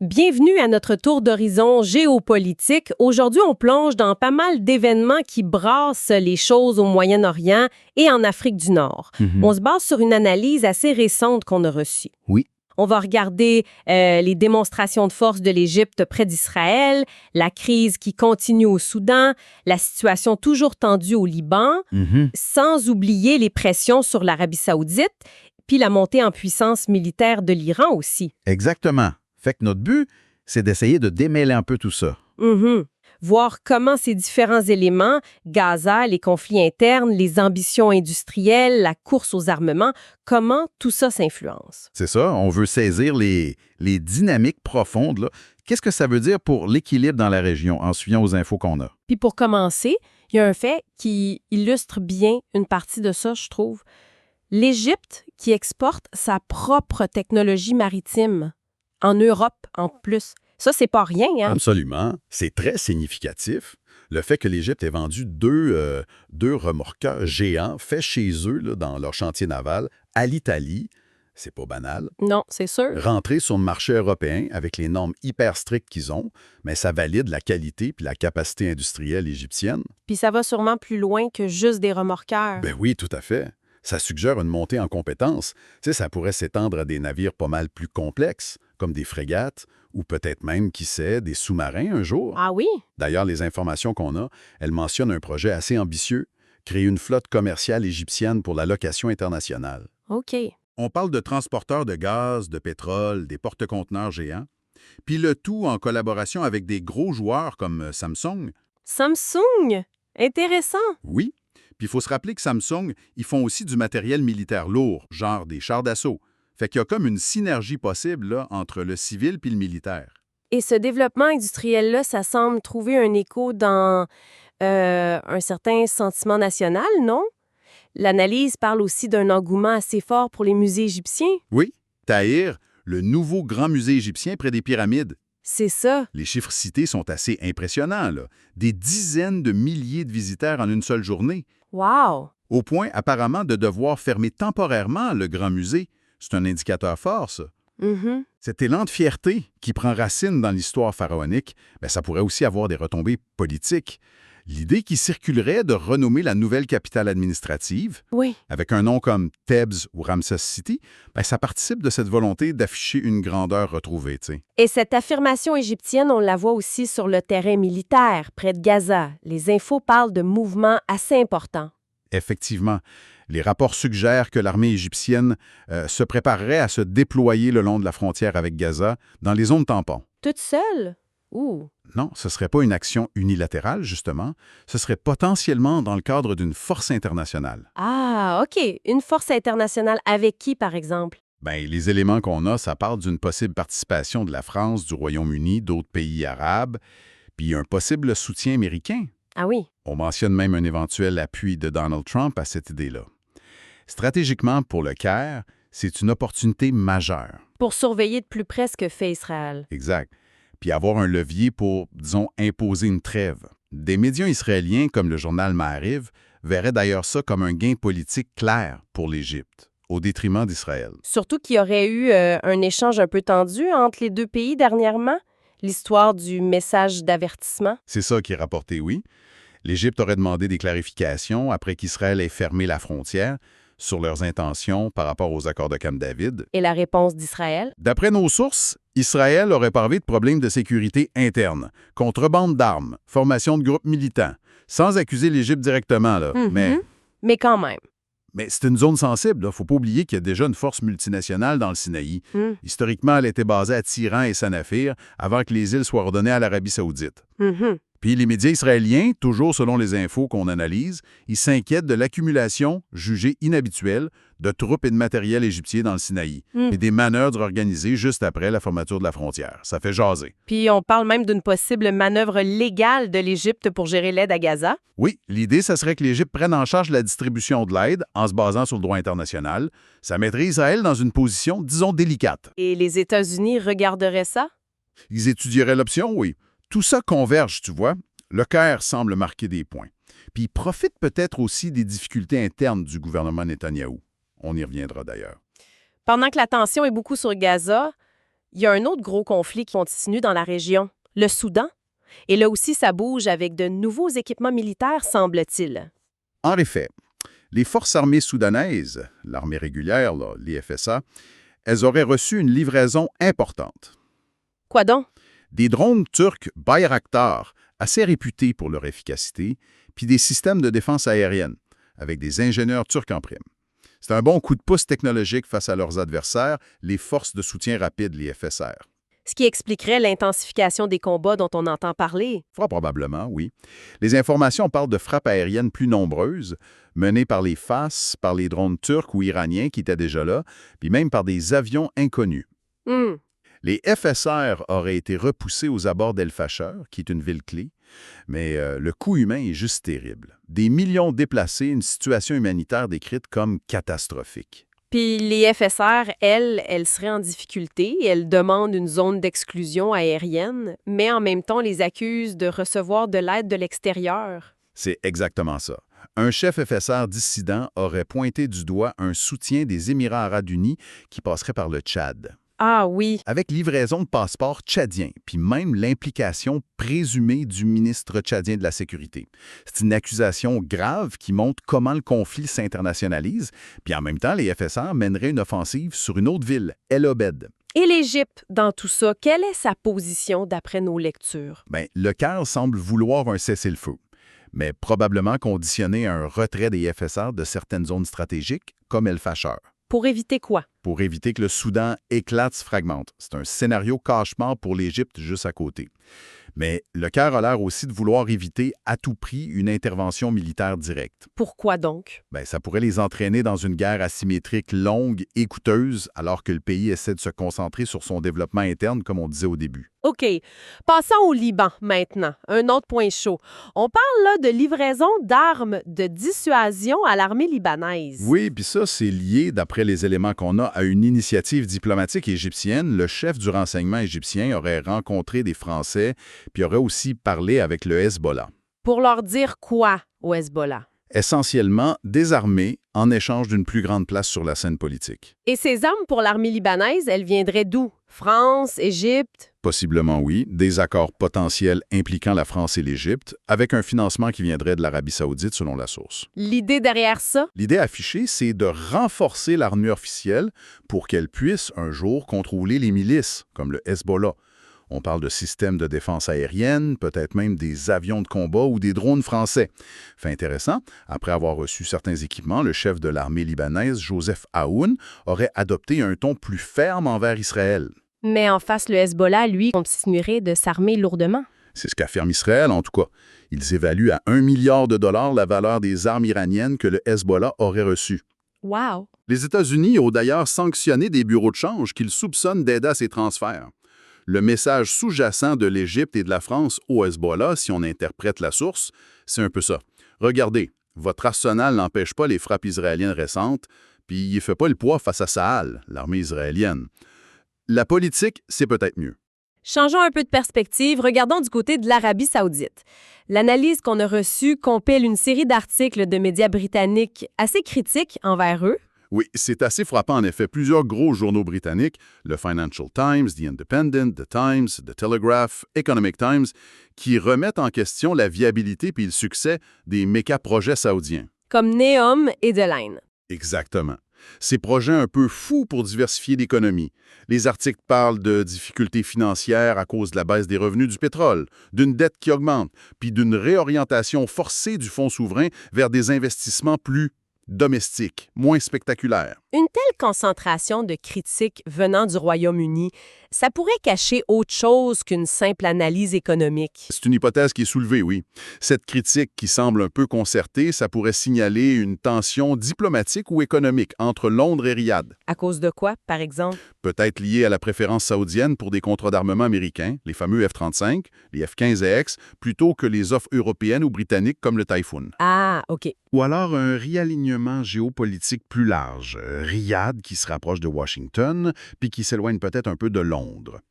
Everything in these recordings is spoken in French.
Bienvenue à notre tour d'horizon géopolitique. Aujourd'hui, on plonge dans pas mal d'événements qui brassent les choses au Moyen-Orient et en Afrique du Nord. On se base sur une analyse assez récente qu'on a reçue. Oui. On va regarder les démonstrations de force de l'Égypte près d'Israël, la crise qui continue au Soudan, la situation toujours tendue au Liban, sans oublier les pressions sur l'Arabie saoudite, puis la montée en puissance militaire de l'Iran aussi. Exactement. Fait que notre but, c'est d'essayer de démêler un peu tout ça. Voir comment ces différents éléments, Gaza, les conflits internes, les ambitions industrielles, la course aux armements, comment tout ça s'influence. C'est ça, on veut saisir les dynamiques profondes, là. Qu'est-ce que ça veut dire pour l'équilibre dans la région en suivant aux infos qu'on a? Puis pour commencer, il y a un fait qui illustre bien une partie de ça, je trouve. L'Égypte qui exporte sa propre technologie maritime. En Europe, en plus. Ça, c'est pas rien, hein? Absolument. C'est très significatif. Le fait que l'Égypte ait vendu deux remorqueurs géants faits chez eux là, dans leur chantier naval à l'Italie, c'est pas banal. Non, c'est sûr. Rentrer sur le marché européen avec les normes hyper strictes qu'ils ont, mais ça valide la qualité puis la capacité industrielle égyptienne. Puis ça va sûrement plus loin que juste des remorqueurs. Ben oui, tout à fait. Ça suggère une montée en compétences. Tu sais, ça pourrait s'étendre à des navires pas mal plus complexes, comme des frégates, ou peut-être même, qui sait, des sous-marins un jour. Ah oui? D'ailleurs, les informations qu'on a, elles mentionnent un projet assez ambitieux, créer une flotte commerciale égyptienne pour la location internationale. OK. On parle de transporteurs de gaz, de pétrole, des porte-conteneurs géants, puis le tout en collaboration avec des gros joueurs comme Samsung. Samsung? Intéressant. Oui. Puis il faut se rappeler que Samsung, ils font aussi du matériel militaire lourd, genre des chars d'assaut. Fait qu'il y a comme une synergie possible là, entre le civil puis le militaire. Et ce développement industriel-là, ça semble trouver un écho dans un certain sentiment national, non? L'analyse parle aussi d'un engouement assez fort pour les musées égyptiens. Oui, Tahrir, le nouveau grand musée égyptien près des pyramides. C'est ça. Les chiffres cités sont assez impressionnants, là. Des dizaines de milliers de visiteurs en une seule journée. Wow! Au point, apparemment, de devoir fermer temporairement le grand musée. C'est un indicateur fort, ça. Cet élan de fierté qui prend racine dans l'histoire pharaonique, ça pourrait aussi avoir des retombées politiques. L'idée qui circulerait de renommer la nouvelle capitale administrative, Oui. avec un nom comme Thebes ou Ramses City, ça participe de cette volonté d'afficher une grandeur retrouvée, tu sais. Et cette affirmation égyptienne, on la voit aussi sur le terrain militaire, près de Gaza. Les infos parlent de mouvements assez importants. Effectivement, les rapports suggèrent que l'armée égyptienne se préparerait à se déployer le long de la frontière avec Gaza dans les zones tampons. Toute seule? Ouh! Non, ce ne serait pas une action unilatérale, justement. Ce serait potentiellement dans le cadre d'une force internationale. Ah, OK. Une force internationale avec qui, par exemple? Les éléments qu'on a, ça parle d'une possible participation de la France, du Royaume-Uni, d'autres pays arabes, puis un possible soutien américain. Ah oui? On mentionne même un éventuel appui de Donald Trump à cette idée-là. Stratégiquement, pour le Caire, c'est une opportunité majeure. Pour surveiller de plus près ce que fait Israël. Exact. Puis avoir un levier pour, disons, imposer une trêve. Des médias israéliens comme le journal Maariv verraient d'ailleurs ça comme un gain politique clair pour l'Égypte, au détriment d'Israël. Surtout qu'il y aurait eu un échange un peu tendu entre les deux pays dernièrement. L'histoire du message d'avertissement. C'est ça qui est rapporté, oui. L'Égypte aurait demandé des clarifications après qu'Israël ait fermé la frontière sur leurs intentions par rapport aux accords de Camp David. Et la réponse d'Israël? D'après nos sources, Israël aurait parlé de problèmes de sécurité interne, contrebande d'armes, formation de groupes militants, sans accuser l'Égypte directement, là. Mais quand même. Mais c'est une zone sensible, il ne faut pas oublier qu'il y a déjà une force multinationale dans le Sinaï. Historiquement, elle était basée à Tiran et Sanafir avant que les îles soient redonnées à l'Arabie saoudite. Puis les médias israéliens, toujours selon les infos qu'on analyse, ils s'inquiètent de l'accumulation, jugée inhabituelle, de troupes et de matériel égyptien dans le Sinaï et des manœuvres organisées juste après la fermeture de la frontière. Ça fait jaser. Puis on parle même d'une possible manœuvre légale de l'Égypte pour gérer l'aide à Gaza. Oui, l'idée, ça serait que l'Égypte prenne en charge la distribution de l'aide en se basant sur le droit international. Ça mettrait Israël dans une position, disons, délicate. Et les États-Unis regarderaient ça? Ils étudieraient l'option, oui. Tout ça converge, tu vois. Le Caire semble marquer des points. Puis il profite peut-être aussi des difficultés internes du gouvernement Netanyahou. On y reviendra d'ailleurs. Pendant que la tension est beaucoup sur Gaza, Il y a un autre gros conflit qui continue dans la région, le Soudan. Et là aussi, ça bouge avec de nouveaux équipements militaires, semble-t-il. En effet, les forces armées soudanaises, l'armée régulière, l'IFSA, elles auraient reçu une livraison importante. Quoi donc? Des drones turcs Bayraktar, assez réputés pour leur efficacité, puis des systèmes de défense aérienne, avec des ingénieurs turcs en prime. C'est un bon coup de pouce technologique face à leurs adversaires, les forces de soutien rapide, les FSR. Ce qui expliquerait l'intensification des combats dont on entend parler. Fort probablement, oui. Les informations parlent de frappes aériennes plus nombreuses, menées par les FAS, par les drones turcs ou iraniens qui étaient déjà là, puis même par des avions inconnus. Les FSR auraient été repoussés aux abords d'El Fasher, qui est une ville clé, mais le coût humain est juste terrible. Des millions déplacés, une situation humanitaire décrite comme catastrophique. Puis les FSR, elles seraient en difficulté, elles demandent une zone d'exclusion aérienne, mais en même temps les accusent de recevoir de l'aide de l'extérieur. C'est exactement ça. Un chef FSR dissident aurait pointé du doigt un soutien des Émirats arabes unis qui passerait par le Tchad. Ah oui. Avec livraison de passeports tchadiens, puis même l'implication présumée du ministre tchadien de la Sécurité. C'est une accusation grave qui montre comment le conflit s'internationalise, puis en même temps, les FSR mèneraient une offensive sur une autre ville, El Obed. Et l'Égypte, dans tout ça, quelle est sa position d'après nos lectures? Bien, le Caire semble vouloir un cessez-le-feu, mais probablement conditionné à un retrait des FSR de certaines zones stratégiques, comme El Fasher. Pour éviter quoi? Pour éviter que le Soudan éclate, se fragmente. C'est un scénario cauchemar pour l'Égypte juste à côté. Mais le Caire a l'air aussi de vouloir éviter à tout prix une intervention militaire directe. Pourquoi donc? Bien, ça pourrait les entraîner dans une guerre asymétrique longue et coûteuse, alors que le pays essaie de se concentrer sur son développement interne, comme on disait au début. OK. Passons au Liban maintenant. Un autre point chaud. On parle là de livraison d'armes de dissuasion à l'armée libanaise. Oui, puis ça, c'est lié, d'après les éléments qu'on a, à une initiative diplomatique égyptienne. Le chef du renseignement égyptien aurait rencontré des Français, puis aurait aussi parlé avec le Hezbollah. Pour leur dire quoi au Hezbollah? Essentiellement désarmés en échange d'une plus grande place sur la scène politique. Et ces armes pour l'armée libanaise, elles viendraient d'où? France, Égypte? Possiblement oui, des accords potentiels impliquant la France et l'Égypte, avec un financement qui viendrait de l'Arabie saoudite selon la source. L'idée derrière ça? L'idée affichée, c'est de renforcer l'armée officielle pour qu'elle puisse un jour contrôler les milices, comme le Hezbollah. On parle de systèmes de défense aérienne, peut-être même des avions de combat ou des drones français. Fait intéressant, après avoir reçu certains équipements, le chef de l'armée libanaise, Joseph Aoun, aurait adopté un ton plus ferme envers Israël. Mais en face, le Hezbollah, lui, continuerait de s'armer lourdement. C'est ce qu'affirme Israël, en tout cas. Ils évaluent à 1 milliard de dollars la valeur des armes iraniennes que le Hezbollah aurait reçues. Wow! Les États-Unis ont d'ailleurs sanctionné des bureaux de change qu'ils soupçonnent d'aider à ces transferts. Le message sous-jacent de l'Égypte et de la France au Hezbollah, si on interprète la source, c'est un peu ça. Regardez, votre arsenal n'empêche pas les frappes israéliennes récentes, puis il ne fait pas le poids face à Tsahal, l'armée israélienne. La politique, c'est peut-être mieux. Changeons un peu de perspective, regardons du côté de l'Arabie saoudite. L'analyse qu'on a reçue compile une série d'articles de médias britanniques assez critiques envers eux. Oui, c'est assez frappant en effet. Plusieurs gros journaux britanniques, le Financial Times, The Independent, The Times, The Telegraph, Economic Times, qui remettent en question la viabilité puis le succès des méga-projets saoudiens. Comme Neom et The Line. Exactement. Ces projets un peu fous pour diversifier l'économie. Les articles parlent de difficultés financières à cause de la baisse des revenus du pétrole, d'une dette qui augmente, puis d'une réorientation forcée du fonds souverain vers des investissements plus domestiques, moins spectaculaires. Une telle concentration de critiques venant du Royaume-Uni, ça pourrait cacher autre chose qu'une simple analyse économique. C'est une hypothèse qui est soulevée, oui. Cette critique qui semble un peu concertée, ça pourrait signaler une tension diplomatique ou économique entre Londres et Riyad. À cause de quoi, par exemple? Peut-être liée à la préférence saoudienne pour des contrats d'armement américains, les fameux F-35, les F-15EX, plutôt que les offres européennes ou britanniques comme le Typhoon. Ah, OK. Ou alors un réalignement géopolitique plus large, Riyad qui se rapproche de Washington, puis qui s'éloigne peut-être un peu de Londres.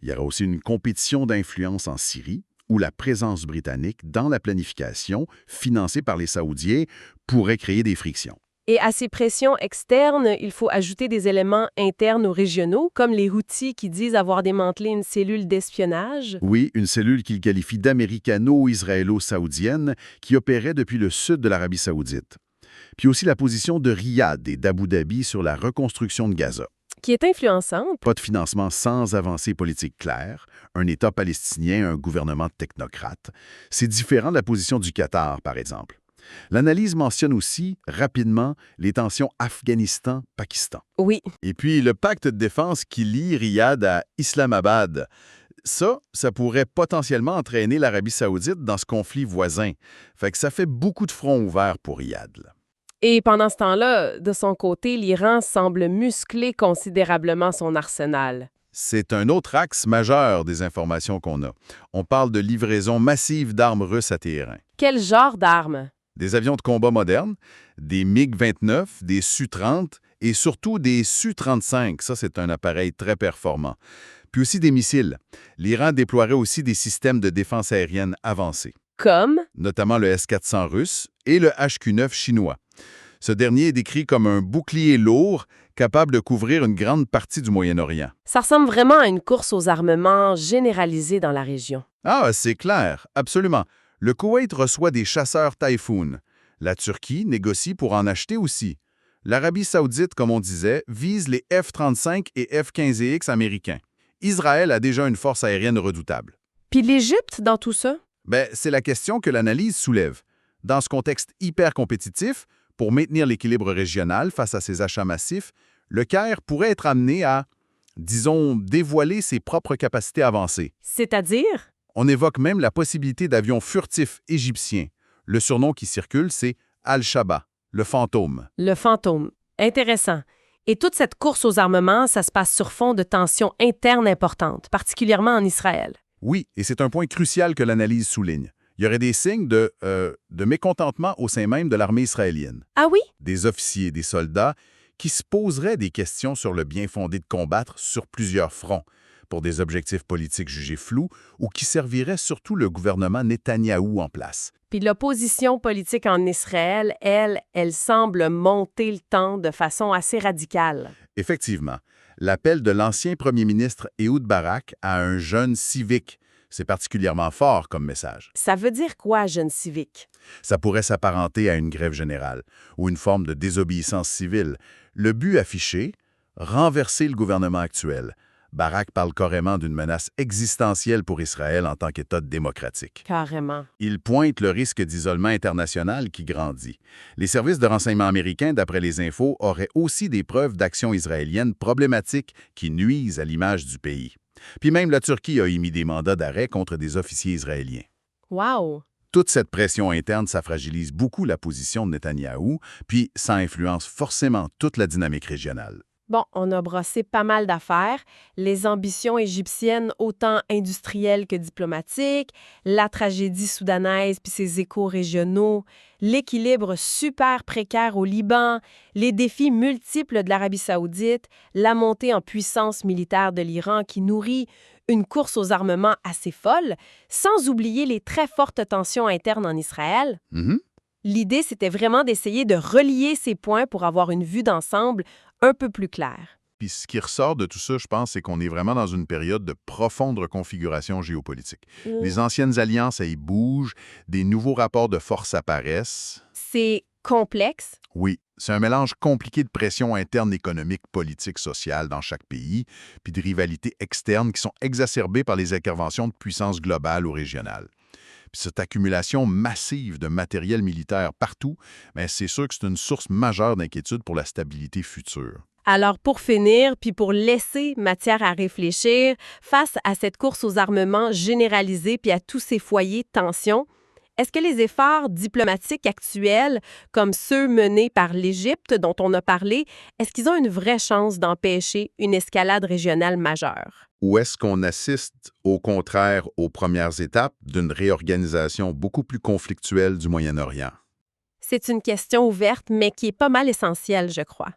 Il y aura aussi une compétition d'influence en Syrie, où la présence britannique dans la planification, financée par les Saoudiens, pourrait créer des frictions. Et à ces pressions externes, il faut ajouter des éléments internes ou régionaux, comme les Houthis qui disent avoir démantelé une cellule d'espionnage. Oui, une cellule qu'ils qualifient d'américano-israélo-saoudienne qui opérait depuis le sud de l'Arabie saoudite. Puis aussi la position de Riyad et d'Abu Dhabi sur la reconstruction de Gaza. Qui est influençante. Pas de financement sans avancée politique claire, un État palestinien, un gouvernement technocrate. C'est différent de la position du Qatar, par exemple. L'analyse mentionne aussi, rapidement, les tensions Afghanistan-Pakistan. Oui. Et puis, le pacte de défense qui lie Riyad à Islamabad. Ça pourrait potentiellement entraîner l'Arabie saoudite dans ce conflit voisin. Fait que ça fait beaucoup de fronts ouverts pour Riyad, là. Et pendant ce temps-là, de son côté, l'Iran semble muscler considérablement son arsenal. C'est un autre axe majeur des informations qu'on a. On parle de livraison massive d'armes russes à Téhéran. Quel genre d'armes? Des avions de combat modernes, des MiG-29, des Su-30 et surtout des Su-35. Ça, c'est un appareil très performant. Puis aussi des missiles. L'Iran déploierait aussi des systèmes de défense aérienne avancés. Comme? Notamment le S-400 russe et le HQ-9 chinois. Ce dernier est décrit comme un bouclier lourd capable de couvrir une grande partie du Moyen-Orient. Ça ressemble vraiment à une course aux armements généralisée dans la région. Ah, c'est clair, absolument. Le Koweït reçoit des chasseurs Typhoon. La Turquie négocie pour en acheter aussi. L'Arabie saoudite, comme on disait, vise les F-35 et F-15EX américains. Israël a déjà une force aérienne redoutable. Puis l'Égypte dans tout ça? C'est la question que l'analyse soulève. Dans ce contexte hyper compétitif, pour maintenir l'équilibre régional face à ces achats massifs, le Caire pourrait être amené à, disons, dévoiler ses propres capacités avancées. C'est-à-dire? On évoque même la possibilité d'avions furtifs égyptiens. Le surnom qui circule, c'est Al-Shaba, le fantôme. Le fantôme. Intéressant. Et toute cette course aux armements, ça se passe sur fond de tensions internes importantes, particulièrement en Israël. Oui, et c'est un point crucial que l'analyse souligne. Il y aurait des signes de mécontentement au sein même de l'armée israélienne. Ah oui? Des officiers, des soldats qui se poseraient des questions sur le bien fondé de combattre sur plusieurs fronts, pour des objectifs politiques jugés flous ou qui serviraient surtout le gouvernement Netanyahou en place. Puis l'opposition politique en Israël, elle semble monter le temps de façon assez radicale. Effectivement, l'appel de l'ancien premier ministre Ehud Barak à un jeune civique, c'est particulièrement fort comme message. Ça veut dire quoi, jeune civique? Ça pourrait s'apparenter à une grève générale ou une forme de désobéissance civile. Le but affiché, renverser le gouvernement actuel. Barak parle carrément d'une menace existentielle pour Israël en tant qu'État démocratique. Carrément. Il pointe le risque d'isolement international qui grandit. Les services de renseignement américains, d'après les infos, auraient aussi des preuves d'actions israéliennes problématiques qui nuisent à l'image du pays. Puis même la Turquie a émis des mandats d'arrêt contre des officiers israéliens. Wow! Toute cette pression interne, ça fragilise beaucoup la position de Netanyahou, puis ça influence forcément toute la dynamique régionale. Bon, on a brossé pas mal d'affaires. Les ambitions égyptiennes, autant industrielles que diplomatiques, la tragédie soudanaise puis ses échos régionaux, l'équilibre super précaire au Liban, les défis multiples de l'Arabie saoudite, la montée en puissance militaire de l'Iran qui nourrit une course aux armements assez folle, sans oublier les très fortes tensions internes en Israël. L'idée, c'était vraiment d'essayer de relier ces points pour avoir une vue d'ensemble un peu plus claire. Puis ce qui ressort de tout ça, je pense, c'est qu'on est vraiment dans une période de profonde reconfiguration géopolitique. Les anciennes alliances, elles bougent, des nouveaux rapports de force apparaissent. C'est complexe. Oui, c'est un mélange compliqué de pression interne économique, politique, sociale dans chaque pays, puis de rivalités externes qui sont exacerbées par les interventions de puissances globales ou régionales. Puis cette accumulation massive de matériel militaire partout, c'est sûr que c'est une source majeure d'inquiétude pour la stabilité future. Alors, pour finir, puis pour laisser matière à réfléchir, face à cette course aux armements généralisée puis à tous ces foyers de tension, est-ce que les efforts diplomatiques actuels, comme ceux menés par l'Égypte dont on a parlé, est-ce qu'ils ont une vraie chance d'empêcher une escalade régionale majeure? Ou est-ce qu'on assiste, au contraire, aux premières étapes d'une réorganisation beaucoup plus conflictuelle du Moyen-Orient? C'est une question ouverte, mais qui est pas mal essentielle, je crois.